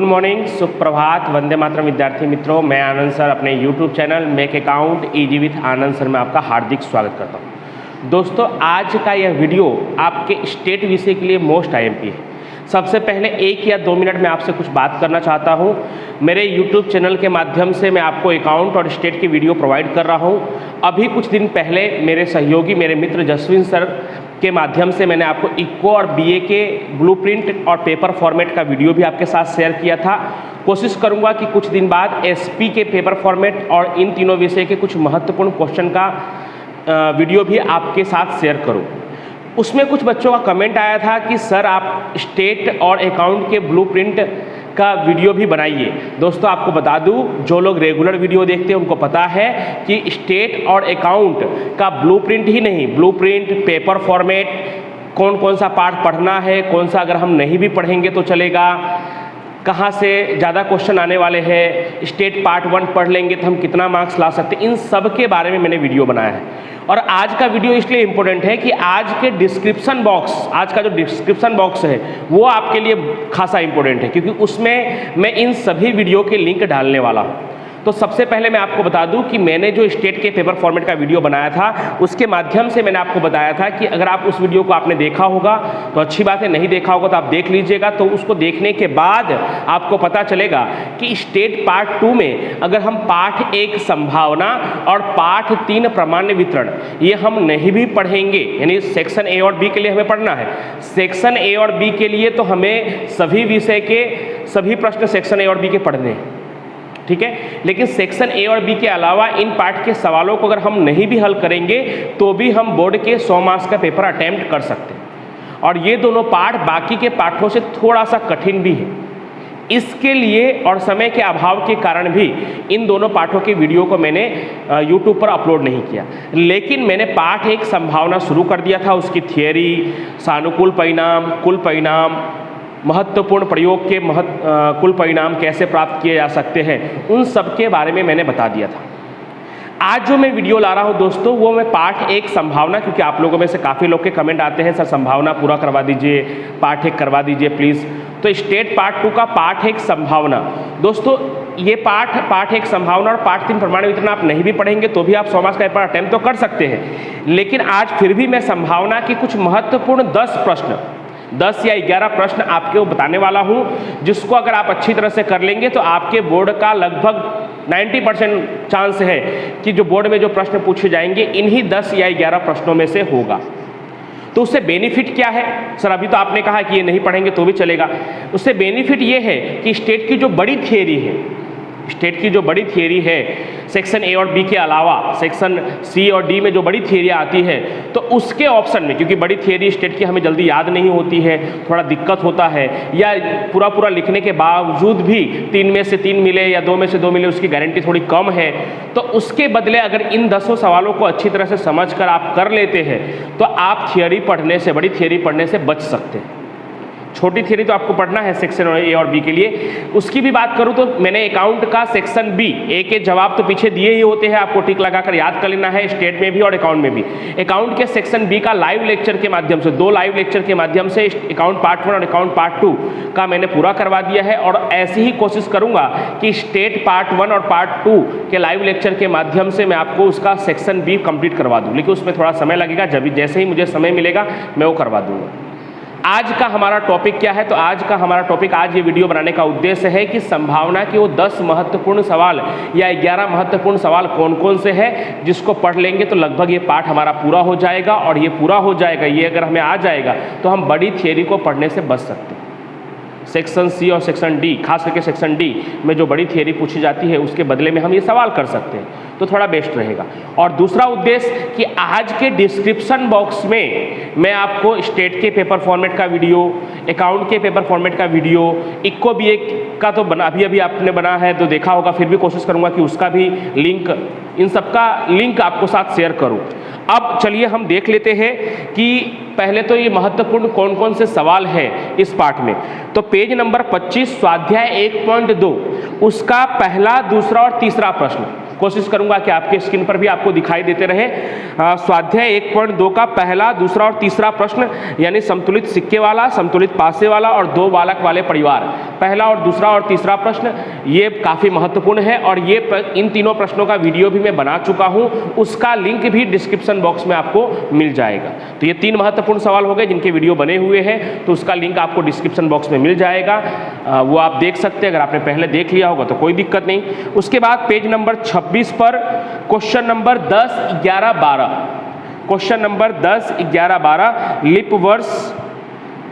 Good morning, सुप्रभात, वंदे मातरम विद्यार्थी मित्रों। मैं आनंद सर अपने YouTube channel make account easy with Anand sir में आपका हार्दिक स्वागत करता हूं। दोस्तों, आज का यह वीडियो आपके स्टेट विषय के लिए मोस्ट आईएमपी है। सबसे पहले 1 या 2 मिनट में आपसे कुछ बात करना चाहता हूं। मेरे यूट्यूब चैनल के माध्यम से मैं आपको अकाउंट और स्टेट की वीडियो प्रोवाइड कर रहा हूं। अभी कुछ दिन पहले मेरे सहयोगी, मेरे मित्र जसविन सर के माध्यम से मैंने आपको इको और बीए के ब्लूप्रिंट और पेपर फॉर्मेट का वीडियो भी आपके साथ शेयर किया था। कोशिश करूंगा कि कुछ दिन बाद एसपी के पेपर फॉर्मेट और इन तीनों विषय के कुछ महत्वपूर्ण क्वेश्चन का वीडियो भी आपके साथ शेयर करूं। उसमें कुछ बच्चों का कमेंट आया था कि सर आप स्टेट और अकाउंट के ब्लूप्रिंट का वीडियो भी बनाइए। दोस्तों, आपको बता दूं, जो लोग रेगुलर वीडियो देखते हैं उनको पता है कि स्टेट और अकाउंट का ब्लूप्रिंट ही नहीं, ब्लूप्रिंट, पेपर फॉर्मेट, कौन कौन सा पार्ट पढ़ना है, कौन सा अगर हम नहीं भी पढ़ेंगे तो चलेगा, कहाँ से ज़्यादा क्वेश्चन आने वाले हैं, स्टेट पार्ट 1 पढ़ लेंगे तो हम कितना मार्क्स ला सकते हैं, इन सब के बारे में मैंने वीडियो बनाया है। और आज का वीडियो इसलिए इम्पोर्टेंट है कि आज के डिस्क्रिप्शन बॉक्स, आज का जो डिस्क्रिप्शन बॉक्स है वो आपके लिए खासा इम्पोर्टेंट है, क्योंकि उसमें मैं इन सभी वीडियो के लिंक डालने वाला हूँ। तो सबसे पहले मैं आपको बता दूं कि मैंने जो स्टेट के पेपर फॉर्मेट का वीडियो बनाया था उसके माध्यम से मैंने आपको बताया था कि अगर आप उस वीडियो को आपने देखा होगा तो अच्छी बात है, नहीं देखा होगा तो आप देख लीजिएगा। तो उसको देखने के बाद आपको पता चलेगा कि स्टेट पार्ट 2 में अगर हम पाठ 1 संभावना और पाठ 3 प्रामाण्य वितरण ये हम नहीं भी पढ़ेंगे, यानी सेक्शन ए और बी के लिए हमें पढ़ना है। सेक्शन ए और बी के लिए तो हमें सभी विषय के सभी प्रश्न सेक्शन ए और बी के पढ़ने हैं, ठीक है। लेकिन सेक्शन ए और बी के अलावा इन पार्ट के सवालों को अगर हम नहीं भी हल करेंगे तो भी हम बोर्ड के 100 मार्क्स का पेपर अटेम्प्ट कर सकते हैं। और ये दोनों पार्ट बाकी के पाठों से थोड़ा सा कठिन भी है। इसके लिए और समय के अभाव के कारण भी इन दोनों पाठों के वीडियो को मैंने यूट्यूब पर अपलोड नहीं किया। लेकिन मैंने पाठ 1 संभावना शुरू कर दिया था, उसकी थियरी, सानुकूल परिणाम, कुल परिणाम, महत्वपूर्ण प्रयोग के कुल परिणाम कैसे प्राप्त किए जा सकते हैं, उन सब के बारे में मैंने बता दिया था। आज जो मैं वीडियो ला रहा हूं दोस्तों, वो मैं पार्ट 1 संभावना, क्योंकि आप लोगों में से काफ़ी लोग के कमेंट आते हैं सर संभावना पूरा करवा दीजिए, पार्ट 1 करवा दीजिए प्लीज़। तो स्टेट पार्ट 2 का पार्ट 1 संभावना, दोस्तों ये पार्ट 1 संभावना और पार्ट 3 प्रमाण वितरण आप नहीं भी पढ़ेंगे तो भी आप 100 मार्क्स का पेपर अटेम्प्ट तो कर सकते हैं। लेकिन आज फिर भी मैं संभावना के कुछ महत्वपूर्ण 10 या 11 प्रश्न आपको बताने वाला हूं, जिसको अगर आप अच्छी तरह से कर लेंगे तो आपके बोर्ड का लगभग 90% चांस है कि जो बोर्ड में जो प्रश्न पूछे जाएंगे इन्हीं 10 या 11 प्रश्नों में से होगा। तो उससे बेनिफिट क्या है? सर अभी तो आपने कहा कि ये नहीं पढ़ेंगे तो भी चलेगा। उससे बेनिफिट ये है कि स्टेट की जो बड़ी थियरी है, स्टेट की जो बड़ी थियरी है, सेक्शन ए और बी के अलावा सेक्शन सी और डी में जो बड़ी थियरी आती है, तो उसके ऑप्शन में, क्योंकि बड़ी थियरी स्टेट की हमें जल्दी याद नहीं होती है, थोड़ा दिक्कत होता है, या पूरा लिखने के बावजूद भी 3 में से 3 मिले या 2 में से 2 मिले उसकी गारंटी थोड़ी कम है। तो उसके बदले अगर इन 10 सवालों को अच्छी तरह से समझ कर आप कर लेते हैं तो आप थियरी पढ़ने से, बड़ी थियरी पढ़ने से बच सकते हैं। छोटी थियरी तो आपको पढ़ना है सेक्शन ए और बी के लिए। उसकी भी बात करूं तो मैंने अकाउंट का सेक्शन बी, ए के जवाब तो पीछे दिए ही होते हैं, आपको टिक लगाकर याद कर लेना है, स्टेट में भी और अकाउंट में भी। अकाउंट के सेक्शन बी का लाइव लेक्चर के माध्यम से, 2 लाइव लेक्चर के माध्यम से अकाउंट पार्ट 1 और अकाउंट पार्ट 2 का मैंने पूरा करवा दिया है। और ऐसी ही कोशिश करूंगा कि स्टेट पार्ट 1 और पार्ट 2 के लाइव लेक्चर के माध्यम से मैं आपको उसका सेक्शन बी कंप्लीट करवा दूं। लेकिन उसमें थोड़ा समय लगेगा, जैसे ही मुझे समय मिलेगा मैं वो करवा दूंगा। आज का हमारा टॉपिक क्या है? तो आज का हमारा टॉपिक, आज ये वीडियो बनाने का उद्देश्य है कि संभावना के वो 10 महत्वपूर्ण सवाल या 11 महत्वपूर्ण सवाल कौन कौन से हैं, जिसको पढ़ लेंगे तो लगभग ये पाठ हमारा पूरा हो जाएगा। और ये पूरा हो जाएगा, ये अगर हमें आ जाएगा तो हम बड़ी थियरी को पढ़ने से बच सकते हैं। सेक्शन सी और सेक्शन डी, खास करके सेक्शन डी में जो बड़ी थियरी पूछी जाती है उसके बदले में हम ये सवाल कर सकते हैं, तो थोड़ा बेस्ट रहेगा। और दूसरा उद्देश्य कि आज के डिस्क्रिप्शन बॉक्स में मैं आपको स्टेट के पेपर फॉर्मेट का वीडियो, अकाउंट के पेपर फॉर्मेट का वीडियो, इको बीए का तो अभी आपने बना है तो देखा होगा, फिर भी कोशिश करूंगा कि उसका भी लिंक, इन सबका लिंक आपको साथ शेयर करूं। अब चलिए हम देख लेते हैं कि पहले तो ये महत्वपूर्ण कौन कौन से सवाल है इस पाठ में। तो पेज नंबर 25 स्वाध्याय 1.2 उसका पहला, दूसरा और तीसरा प्रश्न कोशिश करूंगा कि आपके स्क्रीन पर भी आपको दिखाई देते रहे। स्वाध्याय 1.2 का पहला, दूसरा और तीसरा प्रश्न यानी संतुलित सिक्के वाला, संतुलित पासे वाला और 2 बालक वाले परिवार, पहला और दूसरा और तीसरा प्रश्न ये काफ़ी महत्वपूर्ण है और ये इन तीनों प्रश्नों का वीडियो भी मैं बना चुका हूँ, उसका लिंक भी डिस्क्रिप्शन बॉक्स में आपको मिल जाएगा। तो ये 3 महत्वपूर्ण सवाल हो गए जिनके वीडियो बने हुए हैं, तो उसका लिंक आपको डिस्क्रिप्शन बॉक्स में मिल जाएगा, वो आप देख सकते हैं। अगर आपने पहले देख लिया होगा तो कोई दिक्कत नहीं। उसके बाद पेज नंबर 26 पर question number 10, 11, 12, question number 10, 11, 12, leap वर्ष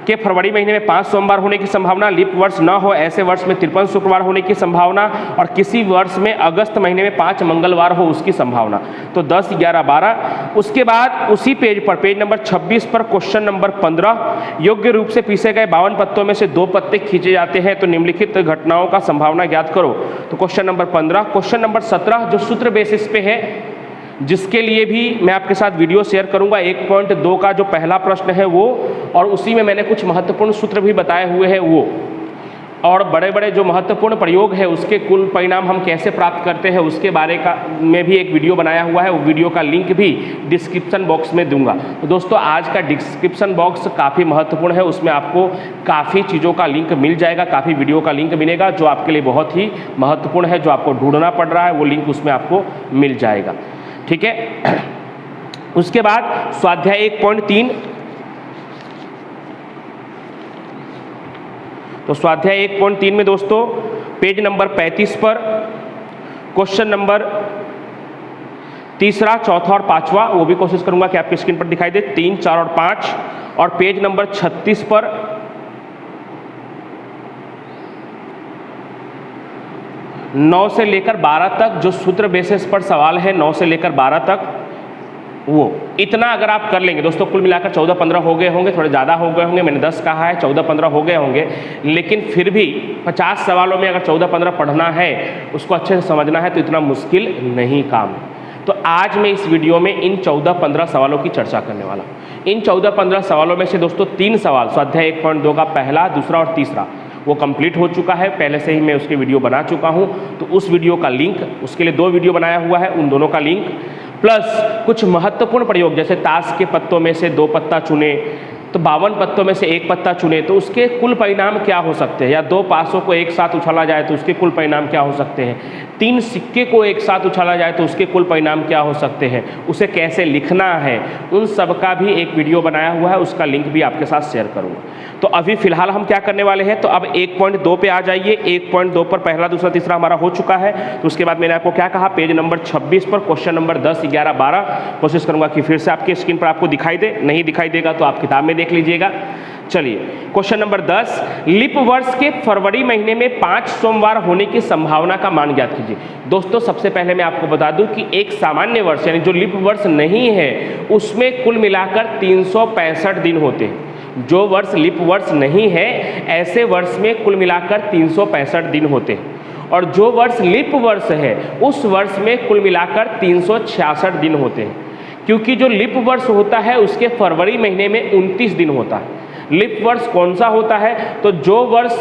के फरवरी महीने में 5 सोमवार होने की संभावना, लीप वर्ष न हो ऐसे वर्ष में 53 शुक्रवार होने की संभावना और किसी वर्ष में अगस्त महीने में 5 मंगलवार हो उसकी संभावना। तो 10, 11, 12। उसके बाद उसी पेज पर पेज नंबर 26 पर क्वेश्चन नंबर 15, योग्य रूप से पीसे गए 52 पत्तों में से 2 पत्ते खींचे जाते हैं तो निम्नलिखित घटनाओं का संभावना ज्ञात करो। तो क्वेश्चन नंबर 15। क्वेश्चन नंबर 17 जो सूत्र बेसिस पे है, जिसके लिए भी मैं आपके साथ वीडियो शेयर करूंगा, 1.2 का जो पहला प्रश्न है वो, और उसी में मैंने कुछ महत्वपूर्ण सूत्र भी बताए हुए हैं वो, और बड़े बड़े जो महत्वपूर्ण प्रयोग है उसके कुल परिणाम हम कैसे प्राप्त करते हैं उसके बारे का में भी एक वीडियो बनाया हुआ है, वो वीडियो का लिंक भी डिस्क्रिप्शन बॉक्स में दूंगा। तो दोस्तों आज का डिस्क्रिप्शन बॉक्स काफ़ी महत्वपूर्ण है, उसमें आपको काफ़ी चीज़ों का लिंक मिल जाएगा, काफ़ी वीडियो का लिंक मिलेगा जो आपके लिए बहुत ही महत्वपूर्ण है, जो आपको ढूंढना पड़ रहा है वो लिंक उसमें आपको मिल जाएगा। ठीक है। उसके बाद स्वाध्याय 1.3, तो स्वाध्याय 1.3 में दोस्तों पेज नंबर 35 पर क्वेश्चन नंबर तीसरा, चौथा और पांचवा, वो भी कोशिश करूंगा कि आपकी स्क्रीन पर दिखाई दे, 3, 4 और 5, और पेज नंबर 36 पर 9 से लेकर 12 तक जो सूत्र बेसिस पर सवाल है, 9 से लेकर 12 तक, वो इतना अगर आप कर लेंगे दोस्तों, कुल मिलाकर 14-15 हो गए होंगे, थोड़े ज़्यादा हो गए होंगे, मैंने 10 कहा है, 14-15 हो गए होंगे, लेकिन फिर भी 50 सवालों में अगर 14-15 पढ़ना है, उसको अच्छे से समझना है तो इतना मुश्किल नहीं काम है। तो आज मैं इस वीडियो में इन 14-15 सवालों की चर्चा करने वाला हूँ। इन 14-15 सवालों में से दोस्तों 3 सवाल स्वाध्याय 1.2 का पहला, दूसरा और तीसरा वो कंप्लीट हो चुका है, पहले से ही मैं उसके वीडियो बना चुका हूँ, तो उस वीडियो का लिंक, उसके लिए 2 वीडियो बनाया हुआ है, उन दोनों का लिंक प्लस कुछ महत्वपूर्ण प्रयोग जैसे ताश के पत्तों में से 2 पत्ता चुने तो 52 पत्तों में से 1 पत्ता चुने तो उसके कुल परिणाम क्या हो सकते हैं, या 2 पासों को एक साथ उछाला जाए तो उसके कुल परिणाम क्या हो सकते हैं, 3 सिक्के को एक साथ उछाला जाए तो उसके कुल परिणाम क्या हो सकते हैं, उसे कैसे लिखना है, उन सब का भी एक वीडियो बनाया हुआ है, उसका लिंक भी आपके साथ शेयर करूँगा। तो अभी फिलहाल हम क्या करने वाले हैं, तो अब 1.2 पे आ जाइए। 1.2 पर पहला, दूसरा, तीसरा हमारा हो चुका है, तो उसके बाद मैंने आपको क्या कहा, पेज नंबर 26 पर क्वेश्चन नंबर 10, 11, 12 कोशिश करूंगा कि फिर से आपकी स्क्रीन पर आपको दिखाई दे, नहीं दिखाई देगा तो आप किताब में देख लीजिएगा। चलिए क्वेश्चन नंबर 10, लीप वर्ष के फरवरी महीने में 5 सोमवार होने की संभावना का मान ज्ञात कीजिए। दोस्तों सबसे पहले मैं आपको बता दूं कि एक सामान्य वर्ष यानी जो लीप वर्ष नहीं है उसमें कुल मिलाकर 365 दिन होते हैं। जो वर्ष लीप वर्ष नहीं है ऐसे वर्ष में कुल मिलाकर 365 दिन होते हैं, और जो वर्ष लीप वर्ष है उस वर्ष में कुल मिलाकर 366 दिन होते हैं। क्योंकि जो लीप वर्ष होता है उसके फरवरी महीने में 29 दिन होता है। लीप वर्ष कौन सा होता है, तो जो वर्ष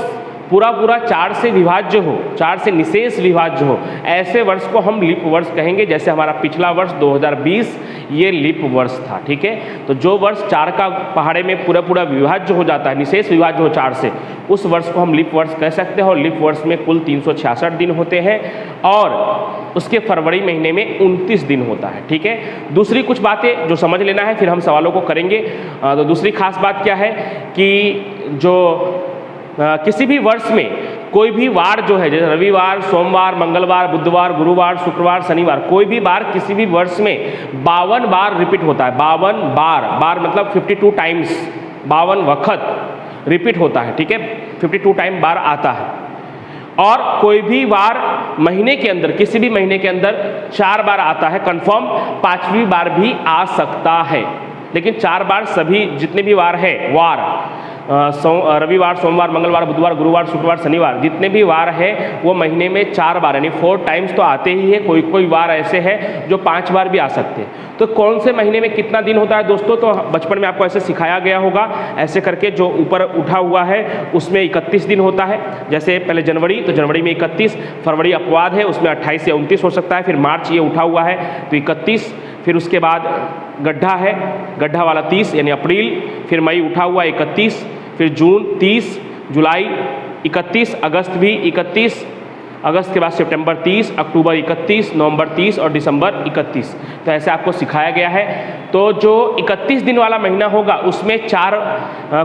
पूरा 4 से विभाज्य हो, 4 से निशेष विभाज्य हो, ऐसे वर्ष को हम लीप वर्ष कहेंगे। जैसे हमारा पिछला वर्ष 2020 ये लीप वर्ष था। ठीक है, तो जो वर्ष 4 का पहाड़े में पूरा विभाज्य हो जाता है, निशेष विभाज्य हो 4 से, उस वर्ष को हम लीप वर्ष कह सकते हैं। और लीप वर्ष में कुल 366 दिन होते हैं और उसके फरवरी महीने में 29 दिन होता है। ठीक है, दूसरी कुछ बातें जो समझ लेना है, फिर हम सवालों को करेंगे। तो दूसरी खास बात क्या है कि जो किसी भी वर्ष में कोई भी वार जो है, जैसे रविवार, सोमवार, मंगलवार, बुधवार, गुरुवार, शुक्रवार, शनिवार, कोई भी बार किसी भी वर्ष में 52 बार रिपीट होता है। 52 बार मतलब 52 टाइम्स, 52 वक्त रिपीट होता है। ठीक है, 52 टाइम बार आता है। और कोई भी वार महीने के अंदर, किसी भी महीने के अंदर 4 बार आता है कंफर्म, 5वीं बार भी आ सकता है, लेकिन 4 बार सभी जितने भी वार है, वार रविवार, सोमवार, मंगलवार, बुधवार, गुरुवार, शुक्रवार, शनिवार, जितने भी वार है वो महीने में 4 बार यानी 4 टाइम्स तो आते ही है। कोई वार ऐसे है जो 5 बार भी आ सकते हैं। तो कौन से महीने में कितना दिन होता है दोस्तों, तो बचपन में आपको ऐसे सिखाया गया होगा, ऐसे करके जो ऊपर उठा हुआ है उसमें 31 दिन होता है। जैसे पहले जनवरी, तो जनवरी में 31, फरवरी अपवाद है उसमें 28 या 29 हो सकता है, फिर मार्च ये उठा हुआ है तो 31, फिर उसके बाद गड्ढा है, गड्ढा वाला 30 यानी अप्रैल, फिर मई उठा हुआ 31, फिर जून 30, जुलाई 31, अगस्त भी 31, अगस्त के बाद सितंबर 30, अक्टूबर 31, नवंबर 30 और दिसंबर 31। तो ऐसे आपको सिखाया गया है। तो जो 31 दिन वाला महीना होगा उसमें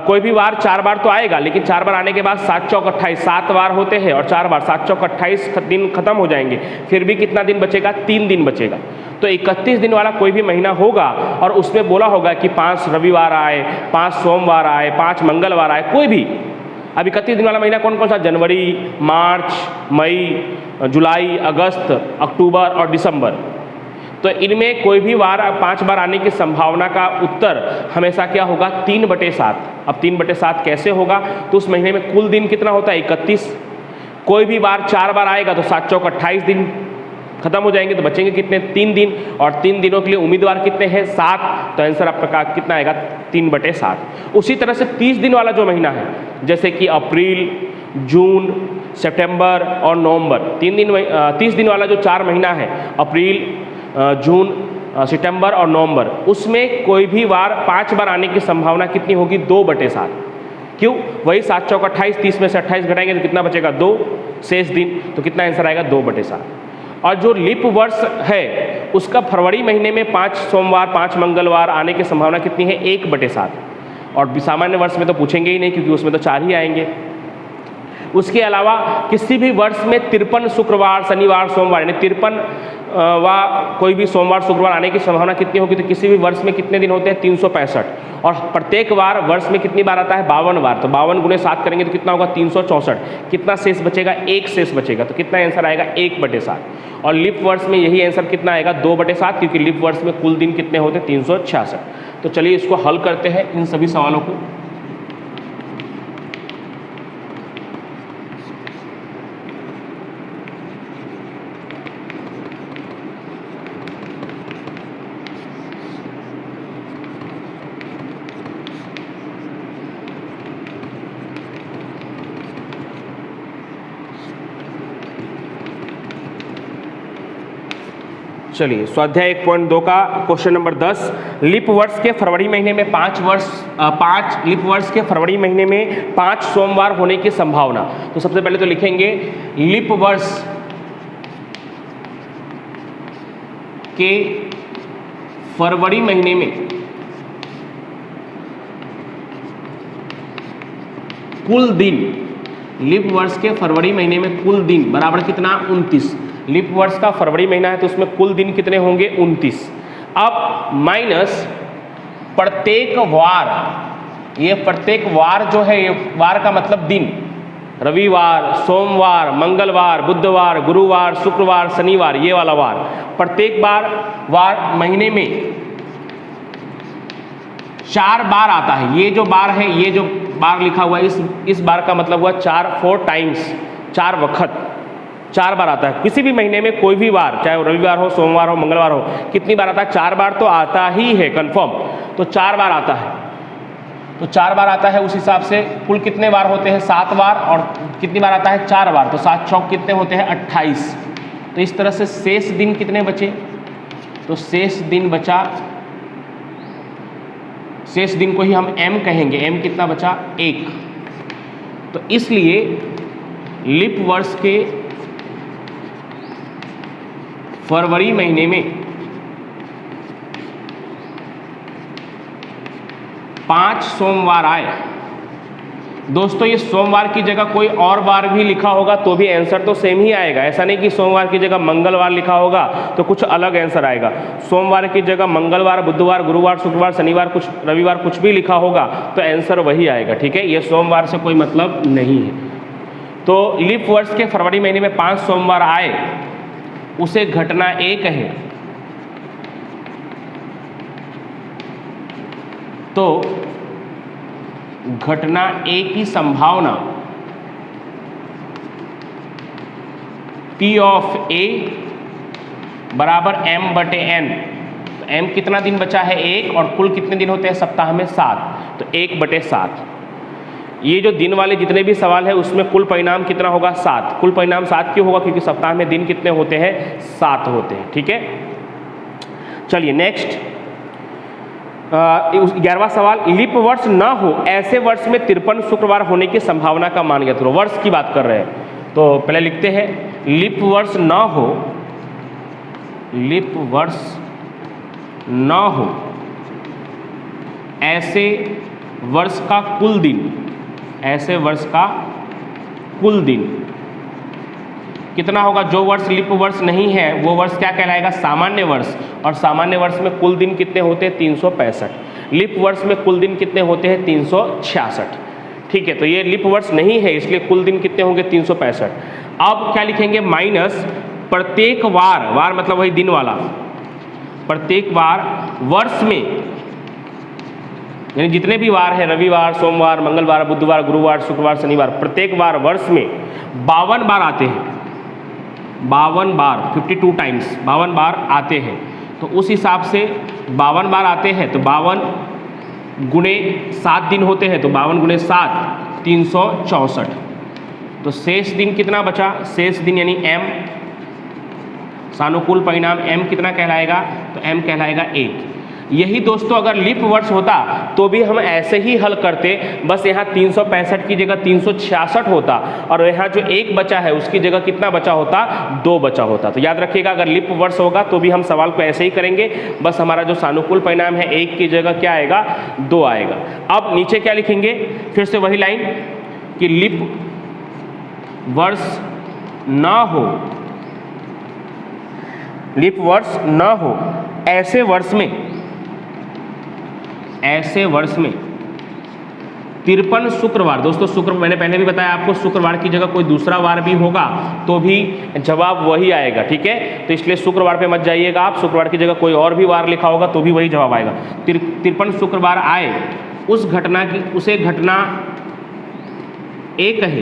कोई भी वार 4 बार तो आएगा, लेकिन 4 बार आने के बाद 7 चौक 28, 7 बार होते हैं और 4 बार 7 चौक 28 दिन खत्म हो जाएंगे। फिर भी कितना दिन बचेगा? 3 दिन बचेगा। तो 31 दिन वाला कोई भी महीना होगा और उसमें बोला होगा कि 5 रविवार आए, 5 सोमवार आए, 5 मंगलवार आए, कोई भी। अब 31 दिन वाला महीना कौन कौन सा? जनवरी, मार्च, मई, जुलाई, अगस्त, अक्टूबर और दिसंबर। तो इनमें कोई भी वार 5 बार आने की संभावना का उत्तर हमेशा क्या होगा? 3/7। अब 3/7 कैसे होगा? तो उस महीने में कुल दिन कितना होता है? 31। कोई भी बार 4 बार आएगा तो 7 चौक 28 दिन खत्म हो जाएंगे, तो बचेंगे कितने? 3 दिन। और 3 दिनों के लिए उम्मीदवार कितने हैं? 7। तो आंसर आपका कितना आएगा? 3/7। उसी तरह से 30 दिन वाला जो महीना है, जैसे कि अप्रैल, जून, सितंबर और नवंबर, 30 दिन वाला जो 4 महीना है, अप्रैल, जून, सितंबर और नवंबर, उसमें कोई भी वार 5 बार आने की संभावना कितनी होगी? 2/7। क्यों? वही 7 चौक 28, 30 में से 28 घटाएंगे तो कितना बचेगा? 2 शेष दिन। तो कितना आंसर आएगा? 2/7। और जो लीप वर्ष है उसका फरवरी महीने में 5 सोमवार, 5 मंगलवार आने की संभावना कितनी है? 1/7। और सामान्य वर्ष में तो पूछेंगे ही नहीं, क्योंकि उसमें तो 4 ही आएंगे। उसके अलावा किसी भी वर्ष में 53 शुक्रवार, शनिवार, सोमवार यानी 53 कोई भी सोमवार, शुक्रवार आने की संभावना कितनी होगी? तो किसी भी वर्ष में कितने दिन होते हैं? 365। और प्रत्येक बार वर्ष में कितनी बार आता है? 52 बार। तो 52 × 7 करेंगे तो कितना होगा? 364। कितना शेष बचेगा? 1 शेष बचेगा। तो कितना आंसर आएगा? 1/7। और लीप वर्ष में यही आंसर कितना आएगा? 2/7, क्योंकि लीप वर्ष में कुल दिन कितने होते हैं? 366। तो चलिए इसको हल करते हैं, इन सभी सवालों को। चलिए स्वाध्याय 1.2 का क्वेश्चन नंबर 10, लीप वर्ष के फरवरी महीने में 5 लीप वर्ष के फरवरी महीने में 5 सोमवार होने की संभावना। तो सबसे पहले तो लिखेंगे लीप वर्ष के फरवरी महीने में कुल दिन, लीप वर्ष के फरवरी महीने में कुल दिन बराबर कितना? 29। लीप वर्ष का फरवरी महीना है तो उसमें कुल दिन कितने होंगे? 29। अब माइनस प्रत्येक वार, ये प्रत्येक वार जो है, ये वार का मतलब दिन, रविवार, सोमवार, मंगलवार, बुधवार, गुरुवार, शुक्रवार, शनिवार, ये वाला वार, प्रत्येक वार महीने में 4 बार आता है। ये जो बार है, ये जो बार लिखा हुआ है, इस बार का मतलब हुआ 4 टाइम्स, 4 वक्त, 4 बार आता है। किसी भी महीने में कोई भी बार, चाहे वो रविवार हो, सोमवार हो, मंगलवार हो, कितनी बार आता है? 4 बार तो आता ही है कंफर्म। तो 4 बार आता है, तो 4 बार आता है। उस हिसाब से कुल कितने बार होते हैं? 7 बार। और कितनी बार आता है? 4 बार। तो 7 चौक कितने होते हैं? 28। तो इस तरह से शेष दिन कितने बचे? तो शेष दिन बचा, शेष दिन को ही हम m कहेंगे। m कितना बचा? 1। तो इसलिए लीप वर्ष के फरवरी महीने में 5 सोमवार आए। दोस्तों ये सोमवार की जगह कोई और बार भी लिखा होगा तो भी आंसर तो सेम ही आएगा। ऐसा नहीं कि सोमवार की जगह मंगलवार लिखा होगा तो कुछ अलग आंसर आएगा। सोमवार की जगह मंगलवार, बुधवार, गुरुवार, शुक्रवार, शनिवार, कुछ रविवार कुछ भी लिखा होगा तो आंसर वही आएगा। ठीक है, ये सोमवार से कोई मतलब नहीं है। तो लीप वर्ष के फरवरी महीने में 5 सोमवार आए, उसे घटना A कहें तो घटना A की संभावना P ऑफ A बराबर m/n। तो m कितना दिन बचा है? 1। और कुल कितने दिन होते हैं सप्ताह में? 7। तो 1/7। ये जो दिन वाले जितने भी सवाल है उसमें कुल परिणाम कितना होगा? 7। कुल परिणाम 7 क्यों होगा? क्योंकि सप्ताह में दिन कितने होते हैं? 7 होते हैं। ठीक है, चलिए नेक्स्ट 11वां सवाल, लीप वर्ष न हो ऐसे वर्ष में 53 शुक्रवार होने की संभावना का मान ज्ञात करो। वर्ष की बात कर रहे हैं तो पहले लिखते हैं लीप वर्ष न हो, लीप वर्ष न हो ऐसे वर्ष का कुल दिन, ऐसे वर्ष का कुल दिन कितना होगा। जो वर्ष लीप वर्ष नहीं है वो वर्ष क्या कहलाएगा, सामान्य वर्ष। और सामान्य वर्ष में कुल दिन कितने होते हैं, 365। लीप वर्ष में कुल दिन कितने होते हैं, 366। ठीक है, तो ये लीप वर्ष नहीं है इसलिए कुल दिन कितने होंगे, 365। अब क्या लिखेंगे, माइनस प्रत्येक वार, वार मतलब वही दिन वाला, प्रत्येक वार वर्ष में, यानी जितने भी वार है, रविवार, सोमवार, मंगलवार, बुधवार, गुरुवार, शुक्रवार, शनिवार, प्रत्येक वार वर्ष में 52 बार आते हैं। 52 बार, 52 टाइम्स 52 बार आते हैं। तो उस हिसाब से 52 बार आते हैं तो 52 गुणे 7 दिन होते हैं, तो 52 गुणे 7 364। तो शेष दिन कितना बचा, शेष दिन यानी m, सानुकूल परिणाम m कितना कहलाएगा, तो m कहलाएगा 1। यही दोस्तों अगर लीप वर्ष होता तो भी हम ऐसे ही हल करते, बस यहाँ 365 की जगह 366 होता और यहाँ जो 1 बचा है उसकी जगह कितना बचा होता, 2 बचा होता। तो याद रखिएगा अगर लीप वर्ष होगा तो भी हम सवाल को ऐसे ही करेंगे, बस हमारा जो सानुकूल परिणाम है 1 की जगह क्या आएगा, 2 आएगा। अब नीचे क्या लिखेंगे, फिर से वही लाइन कि लीप वर्ष ना हो, लीप वर्ष ना हो ऐसे वर्ष में, ऐसे वर्ष में 53 शुक्रवार। दोस्तों शुक्र, मैंने पहले भी बताया आपको, शुक्रवार की जगह कोई दूसरा वार भी होगा तो भी जवाब वही आएगा। ठीक है, तो इसलिए शुक्रवार पे मत जाइएगा आप, शुक्रवार की जगह कोई और भी वार लिखा होगा तो भी वही जवाब आएगा। 53 शुक्रवार आए, उस घटना की, उसे घटना ए कहे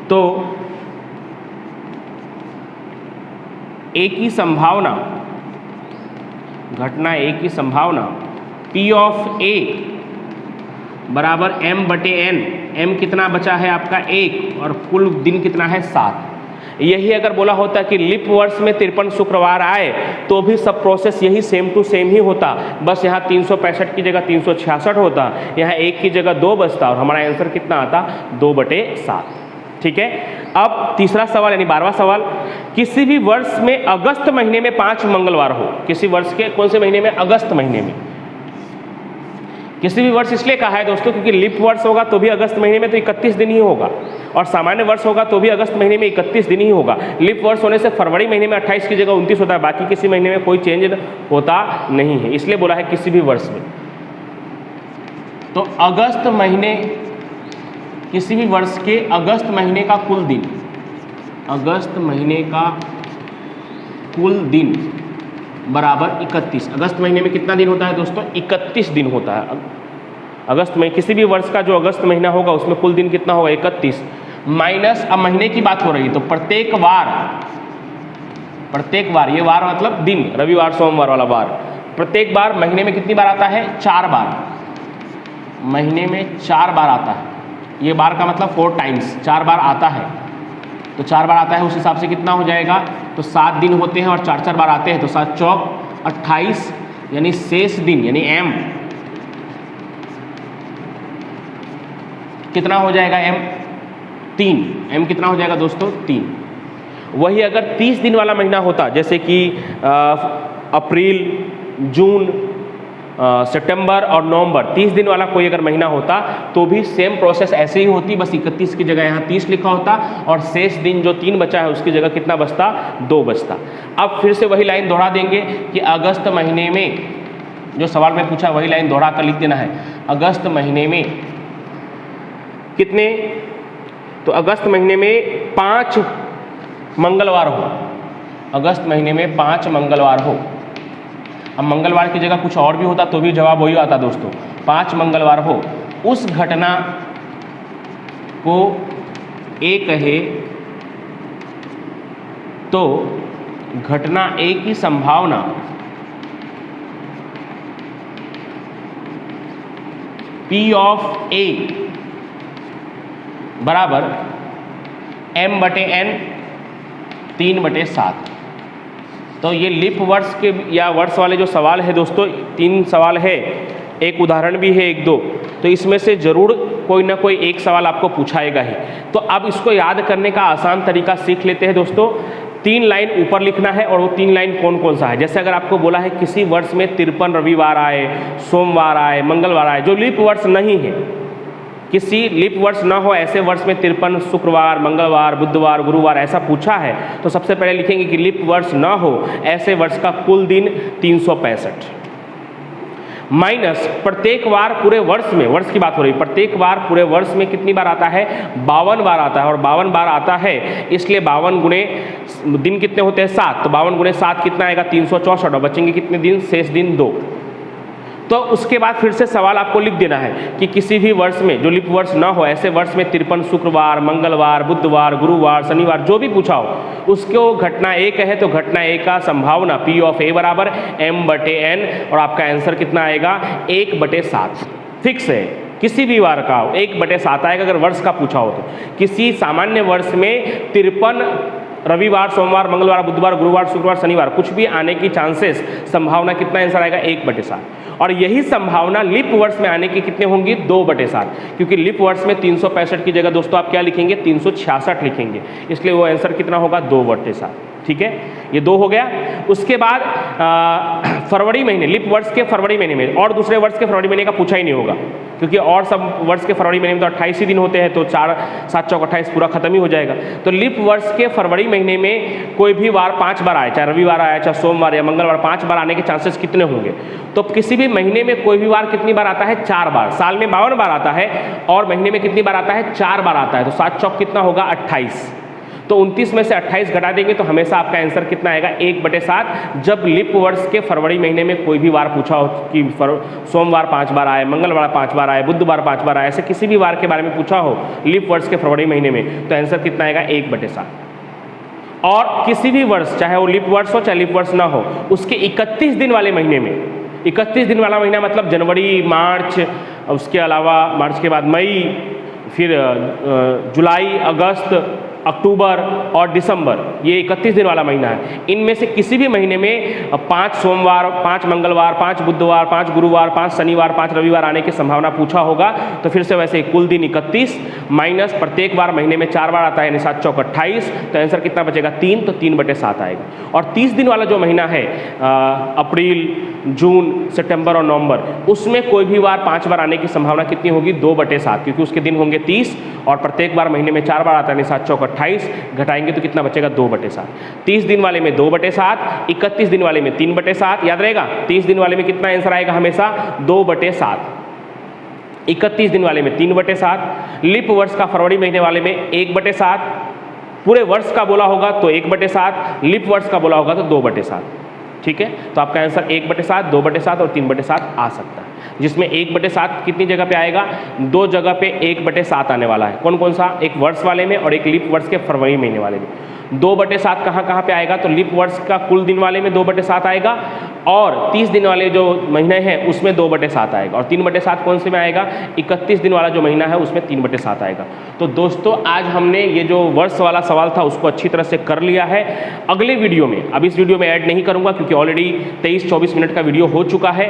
तो ए की संभावना, घटना ए की संभावना P ऑफ A बराबर m/n, m कितना बचा है आपका 1 और कुल दिन कितना है 7। यही अगर बोला होता कि लीप वर्ष में 53 शुक्रवार आए तो भी सब प्रोसेस यही सेम टू सेम ही होता, बस यहाँ 365 की जगह 366 होता, यहाँ 1 की जगह 2 बचता और हमारा आंसर कितना आता, 2/7। ठीक है, अब तीसरा सवाल यानी 12वां सवाल, किसी भी वर्ष में अगस्त महीने में 5 मंगलवार हो। किसी वर्ष के कौन से महीने में, अगस्त महीने में। किसी भी वर्ष इसलिए कहा है दोस्तों क्योंकि लीप वर्ष होगा तो भी अगस्त महीने में तो 31 दिन ही होगा, और सामान्य वर्ष होगा तो भी अगस्त महीने में 31 दिन ही होगा। लीप वर्ष होने से फरवरी महीने में 28 की जगह 29 होता है, बाकी किसी महीने में कोई चेंज होता नहीं है, इसलिए बोला है किसी भी वर्ष में। तो अगस्त महीने, किसी भी वर्ष के अगस्त महीने का कुल दिन, अगस्त महीने का कुल दिन बराबर 31। अगस्त महीने में कितना दिन होता है दोस्तों, 31 दिन होता है। अगस्त में किसी भी वर्ष का जो अगस्त महीना होगा उसमें कुल दिन कितना होगा, 31 माइनस, अब महीने की बात हो रही है तो प्रत्येक वार, प्रत्येक वार, ये वार मतलब दिन, रविवार सोमवार वाला वार, प्रत्येक बार महीने में कितनी बार आता है, 4 बार, महीने में 4 बार आता है। ये बार का मतलब 4 टाइम्स, 4 बार आता है, तो 4 बार आता है, उस हिसाब से कितना हो जाएगा, तो 7 दिन होते हैं और 4 बार आते हैं, तो 7 चौक 28, यानी शेष दिन यानी m कितना हो जाएगा, m कितना हो जाएगा दोस्तों, 3। वही अगर 30 दिन वाला महीना होता, जैसे कि अप्रैल, जून, सितंबर और नवंबर, 30 दिन वाला कोई अगर महीना होता तो भी सेम प्रोसेस ऐसे ही होती, बस 31 की जगह यहाँ 30 लिखा होता और शेष दिन जो 3 बचा है उसकी जगह कितना बचता, 2 बचता। अब फिर से वही लाइन दोहरा देंगे कि अगस्त महीने में, जो सवाल में पूछा वही लाइन दोहरा कर लिख देना है। अगस्त महीने में कितने, तो अगस्त महीने में 5 मंगलवार हो, अगस्त महीने में 5 मंगलवार हो। अब मंगलवार की जगह कुछ और भी होता तो भी जवाब वही आता दोस्तों, 5 मंगलवार हो, उस घटना को ए कहे तो घटना ए की संभावना P ऑफ A बराबर m/n 3/7। तो ये लीप वर्ष के या वर्ष वाले जो सवाल है दोस्तों, 3 सवाल है, एक उदाहरण भी है 1-2, तो इसमें से ज़रूर कोई ना कोई एक सवाल आपको पूछाएगा ही। तो अब इसको याद करने का आसान तरीका सीख लेते हैं दोस्तों। 3 लाइन ऊपर लिखना है और वो 3 लाइन कौन कौन सा है। जैसे अगर आपको बोला है किसी वर्ष में 53 रविवार आए, सोमवार आए, मंगलवार आए, जो लीप वर्ष नहीं है, किसी लीप वर्ष ना हो ऐसे वर्ष में 53 शुक्रवार, मंगलवार, बुधवार, गुरुवार ऐसा पूछा है, तो सबसे पहले लिखेंगे कि लीप वर्ष ना हो ऐसे वर्ष का कुल दिन 365 माइनस प्रत्येक वार पूरे वर्ष में, वर्ष की बात हो रही, प्रत्येक वार पूरे वर्ष में कितनी बार आता है, 52 बार आता है। और 52 बार आता है इसलिए 52 गुणे दिन कितने होते हैं 7, तो 52 गुणे 7 कितना आएगा 364, और बचेंगे कितने दिन, शेष दिन 2। तो उसके बाद फिर से सवाल आपको लिख देना है कि किसी भी वर्ष में जो लीप वर्ष ना हो ऐसे वर्ष में 53 शुक्रवार, मंगलवार, बुधवार, गुरुवार, शनिवार जो भी पूछा हो उसको घटना A है तो घटना A का संभावना P ऑफ A बराबर m/n, और आपका आंसर कितना आएगा 1/7। फिक्स है, किसी भी वार का 1/7 आएगा अगर वर्ष का पूछा हो तो। किसी सामान्य वर्ष में 53 रविवार, सोमवार, मंगलवार, बुधवार, गुरुवार, शुक्रवार, शनिवार कुछ भी आने की चांसेस, संभावना कितना आंसर आएगा 1/7। और यही संभावना लीप वर्ष में आने की कितने होंगी 2/7, क्योंकि लीप वर्ष में 365 की जगह दोस्तों आप क्या लिखेंगे 366 लिखेंगे, इसलिए वो आंसर कितना होगा 2/7। ठीक है, ये 2 हो गया। उसके बाद फरवरी महीने, लीप वर्ष के फरवरी महीने में, और दूसरे वर्ष के फरवरी महीने का पूछा ही नहीं होगा, क्योंकि और सब वर्ष के फरवरी महीने में तो 28 ही दिन होते हैं, तो 4 7 चौक 28 पूरा खत्म ही हो जाएगा। तो लीप वर्ष के फरवरी महीने में कोई भी वार 5 बार आए, चाहे रविवार आया, चाहे सोमवार या मंगलवार, 5 बार आने के चांसेस कितने होंगे। तो किसी भी महीने में कोई भी वार कितनी बार आता है 4 बार। साल में 52 बार आता है और महीने में कितनी बार आता है 4 बार आता है, तो 7 चौक कितना होगा 28। तो 29 में से 28 घटा देंगे तो हमेशा आपका आंसर कितना आएगा 1/7। जब लीप वर्ष के फरवरी महीने में कोई भी वार पूछा हो कि सोमवार 5 बार आए, मंगलवार 5 बार आए, बुधवार 5 बार आए, ऐसे किसी भी वार के बारे में पूछा हो लीप वर्ष के फरवरी महीने में, तो आंसर कितना आएगा 1/7। और किसी भी वर्ष, चाहे वो लीप वर्ष हो चाहे लीप वर्ष ना हो, उसके 31 दिन वाले महीने में, 31 दिन वाला महीना मतलब जनवरी, मार्च, उसके अलावा मार्च के बाद मई, फिर जुलाई, अगस्त, अक्टूबर और दिसंबर, ये 31 दिन वाला महीना है। इनमें से किसी भी महीने में 5 सोमवार, 5 मंगलवार, 5 बुधवार, 5 गुरुवार, 5 शनिवार, 5 रविवार आने की संभावना पूछा होगा, तो फिर से वैसे कुल दिन 31 माइनस प्रत्येक बार महीने में 4 बार आता है, यानी 7 चौक 28, तो आंसर कितना बचेगा 3, तो 3/7 आएगा। और 30 दिन वाला जो महीना है अप्रैल, जून, सितंबर और नवंबर, उसमें कोई भी बार 5 बार आने की संभावना कितनी होगी 2/7, क्योंकि उसके दिन होंगे 30 और प्रत्येक बार महीने में 4 बार आता है, 7 चौक 28, घटाएंगे तो कितना बचेगा 2/7। 30 दिन वाले में 2/7, 31 दिन वाले में 3/7, याद रहेगा 30 दिन वाले में कितना आंसर आएगा हमेशा 2/7, 31 दिन वाले में 3/7, लीप वर्ष का फरवरी महीने वाले में 1/7, पूरे वर्ष का बोला होगा तो 1/7, लीप वर्ष का बोला होगा तो 2/7। ठीक है, तो आपका आंसर 1/7, 2/7 और 3/7 आ सकता है, जिसमें 1/7 कितनी जगह पे आएगा, 2 जगह पे 1/7 आने वाला है। कौन कौन सा, एक वर्ष वाले में और एक लीप वर्ष के फरवरी महीने वाले में। 2/7 कहाँ पे आएगा, तो लीप वर्ष का कुल दिन वाले में 2/7 आएगा, और 30 दिन वाले जो महीने हैं उसमें 2/7 आएगा, और 3/7 कौन से में आएगा, 31 दिन वाला जो महीना है उसमें 3/7 आएगा। तो दोस्तों आज हमने ये जो वर्ष वाला सवाल था उसको अच्छी तरह से कर लिया है। अगले वीडियो में, अब इस वीडियो में ऐड नहीं करूँगा क्योंकि ऑलरेडी 23-24 मिनट का वीडियो हो चुका है,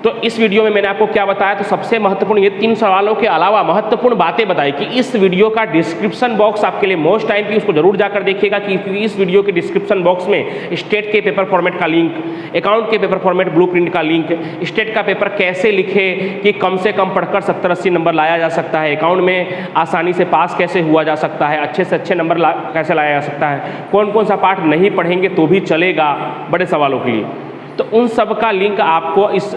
तो इस वीडियो में मैंने आपको क्या बताया, तो सबसे महत्वपूर्ण ये 3 सवालों के अलावा महत्वपूर्ण बातें बताई कि इस वीडियो का डिस्क्रिप्शन बॉक्स आपके लिए मोस्ट टाइम की, उसको जरूर जाकर देखिएगा, क्योंकि इस वीडियो के डिस्क्रिप्शन बॉक्स में स्टेट के पेपर फॉर्मेट का लिंक, अकाउंट के पेपर फॉर्मेट ब्लूप्रिंट का लिंक, स्टेट का पेपर कैसे लिखे कि कम से कम पढ़कर 70-80 नंबर लाया जा सकता है, अकाउंट में आसानी से पास कैसे हुआ जा सकता है, अच्छे से अच्छे नंबर कैसे लाया जा सकता है, कौन कौन सा पार्ट नहीं पढ़ेंगे तो भी चलेगा बड़े सवालों के लिए, तो उन सब का लिंक आपको इस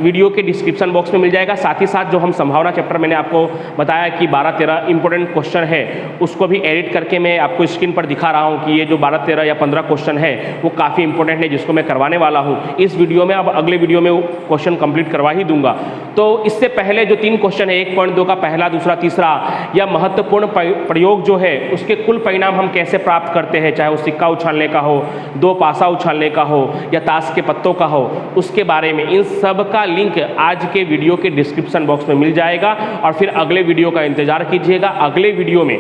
वीडियो के डिस्क्रिप्शन बॉक्स में मिल जाएगा। साथ ही साथ जो हम संभावना चैप्टर मैंने आपको बताया कि 12-13 इंपॉर्टेंट क्वेश्चन है, उसको भी एडिट करके मैं आपको स्क्रीन पर दिखा रहा हूं कि ये जो 12-13 या 15 क्वेश्चन है वो काफ़ी इंपॉर्टेंट है, जिसको मैं करवाने वाला हूं इस वीडियो में। अब अगले वीडियो में वो क्वेश्चन कंप्लीट करवा ही दूंगा। तो इससे पहले जो 3 क्वेश्चन है, 1.2 का पहला, दूसरा, तीसरा, या महत्वपूर्ण प्रयोग जो है उसके कुल परिणाम हम कैसे प्राप्त करते हैं, चाहे वो सिक्का उछालने का हो, 2 पासा उछालने का हो, या ताश के पत्तों का हो, उसके बारे में इन सब का लिंक आज के वीडियो के डिस्क्रिप्शन बॉक्स में मिल जाएगा। और फिर अगले वीडियो का इंतजार कीजिएगा। अगले वीडियो में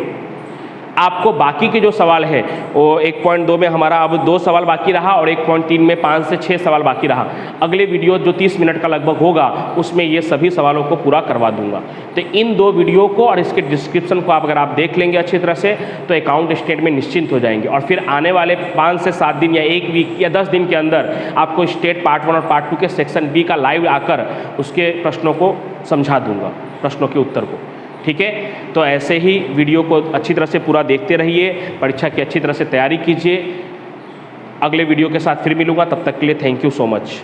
आपको बाकी के जो सवाल है वो 1.2 में हमारा अब 2 सवाल बाकी रहा और 1.3 में 5 से 6 सवाल बाकी रहा। अगले वीडियो जो 30 मिनट का लगभग होगा उसमें ये सभी सवालों को पूरा करवा दूंगा। तो इन 2 वीडियो को और इसके डिस्क्रिप्शन को अगर आप देख लेंगे अच्छी तरह से तो अकाउंट स्टेटमेंट निश्चिंत हो जाएंगे और फिर आने वाले 5 से 7 दिन या 1 वीक या 10 दिन के अंदर आपको स्टेट पार्ट 1 और पार्ट 2 के सेक्शन बी का लाइव आकर उसके प्रश्नों को समझा दूंगा, प्रश्नों के उत्तर को। ठीक है, तो ऐसे ही वीडियो को अच्छी तरह से पूरा देखते रहिए, परीक्षा की अच्छी तरह से तैयारी कीजिए। अगले वीडियो के साथ फिर मिलूंगा, तब तक के लिए थैंक यू सो मच।